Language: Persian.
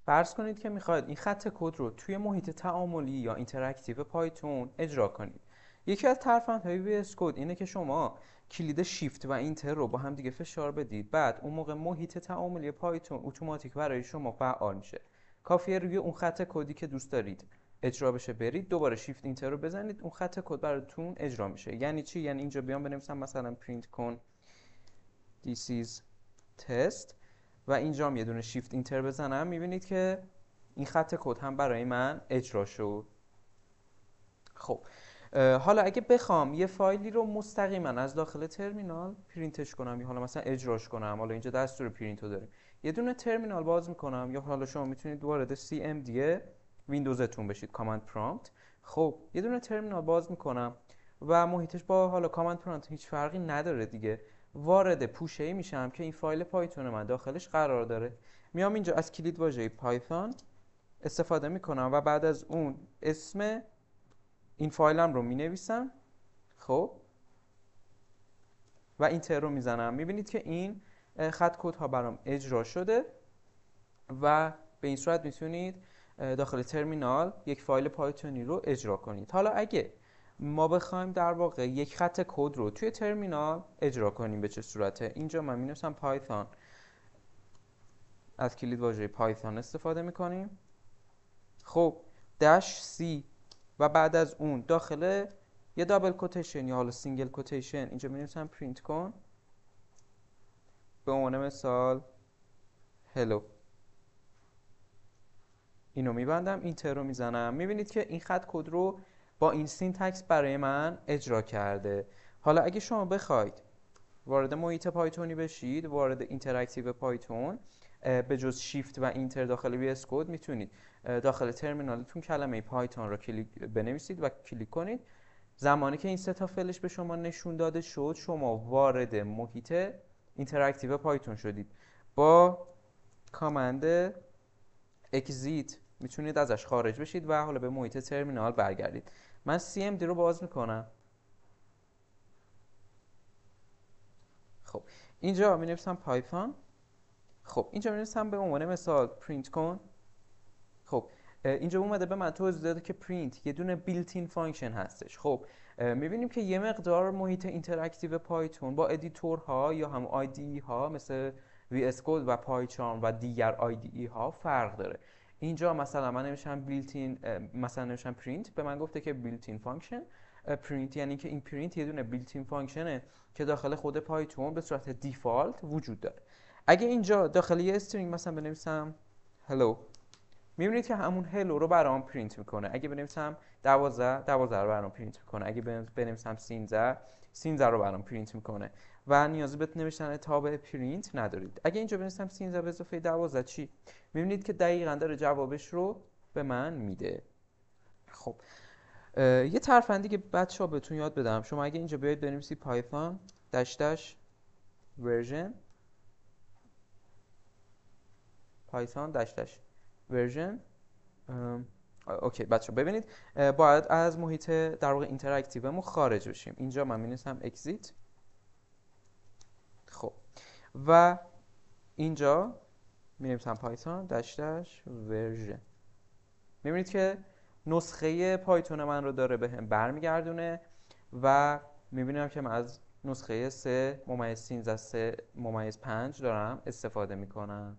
فرض کنید که میخواید این خط کد رو توی محیط تعاملی یا اینتراکتیو پایتون اجرا کنید. یکی از ترفندهای وی اس کد اینه که شما کلید شیفت و اینتر رو با هم دیگه فشار بدید، بعد اون موقع محیط تعاملی پایتون اتوماتیک برای شما فعال میشه. کافیه روی اون خط کدی که دوست دارید اجرا بشه برید، دوباره شیفت اینتر رو بزنید، اون خط کد براتون اجرا میشه. یعنی چی؟ یعنی اینجا بیام بنویسم مثلا پرینت کن this is test و اینجا یه دونه شیفت اینتر بزنم، میبینید که این خط کد هم برای من اجرا شد. خب حالا اگه بخوام یه فایلی رو مستقیما از داخل ترمینال پرینتش کنم یا حالا مثلا اجراش کنم، حالا اینجا دستور پرینت رو داریم، یه دونه ترمینال باز میکنم یا حالا شما میتونید وارد CMD ویندوزتون بشید، کامند پرامپت. خب یه دونه ترمینال باز میکنم و محیطش با حالا کامند پرامپت هیچ فرقی نداره دیگه، وارد پوشه‌ای میشم که این فایل پایتون من داخلش قرار داره. میام اینجا از کلید واژه پایتون استفاده میکنم و بعد از اون اسم این فایلم رو مینویسم. خب و اینتر رو میزنم، میبینید که این خط کد ها برام اجرا شده و به این صورت میتونید داخل ترمینال یک فایل پایتونی رو اجرا کنید. حالا اگه ما بخوایم در واقع یک خط کد رو توی ترمینال اجرا کنیم به چه صورته؟ اینجا من مینویسم پایتون، از کلید واژه پایتون استفاده میکنیم. خب داش سی و بعد از اون داخل یه دابل کوتیشن یا حالا سینگل کوتیشن اینجا می‌نویسم پرینت کن به عنوان مثال هلو، اینو میبندم، اینتر رو میزنم، میبینید که این خط کد رو با این سینتکس برای من اجرا کرده. حالا اگه شما بخواید وارد محیط پایتونی بشید، وارد اینتراکتیو پایتون، به جز شیفت و اینتر داخل وی اس کد میتونید داخل ترمینالتون کلمه پایتون رو بنویسید و کلیک کنید. زمانی که این سه تا فلش به شما نشون داده شد، شما وارد محیط اینتراکتیو پایتون شدید. با کامند اکزیت میتونید ازش خارج بشید و حالا به محیط ترمینال برگردید. من CMD رو باز میکنم. خب اینجا می نویسم پایتون. خب اینجا می نویسم به عنوان مثال پرینت کن. خب اینجا اومده به من توضیح داده که پرینت یه دونه بیلت این فانکشن هستش. خب میبینیم که یه مقدار محیط اینتراکتیو پایتون با ادیتورها یا هم آیدی ها مثل VS Code و پایچارم و دیگر آیدی ها فرق داره. اینجا مثلا من نمیشم بیلت این، مثلا نمیشم پرینت، به من گفته که بیلت این فانکشن پرینت، یعنی که این پرینت یه دونه بیلت این فانکشنه که داخل خود پایتون به صورت دیفالت وجود داره. اگه اینجا داخل یه استرینگ مثلا بنویسم hello، میبینید که همون هلو رو برام پرینت میکنه. اگه بنویسم 12 رو برام پرینت میکنه. اگه بنویسم 13 رو برام پرینت میکنه و نیازی به نوشتن تابع پرینت ندارید. اگه اینجا بنویسم 13 به اضافه 12 چی؟ میبینید که دقیقاً داره جوابش رو به من میده. خب یه ترفندی که بچه‌ها بهتون یاد بدم، شما اگه اینجا بیاید بنویسید پایتون داش داش ورژن، پایتون داش داش ورژن، اوکی بچه ببینید باید از محیط در واقع اینتراکتیومون خارج بشیم. اینجا من می‌نویسم اکزیت. خب و اینجا می‌نویسم پایتون داش داش ورژن. می‌بینید که نسخه پایتون من رو داره بهم برمیگردونه و می‌بینم که من از نسخه 3/13/3/5 دارم استفاده می‌کنم.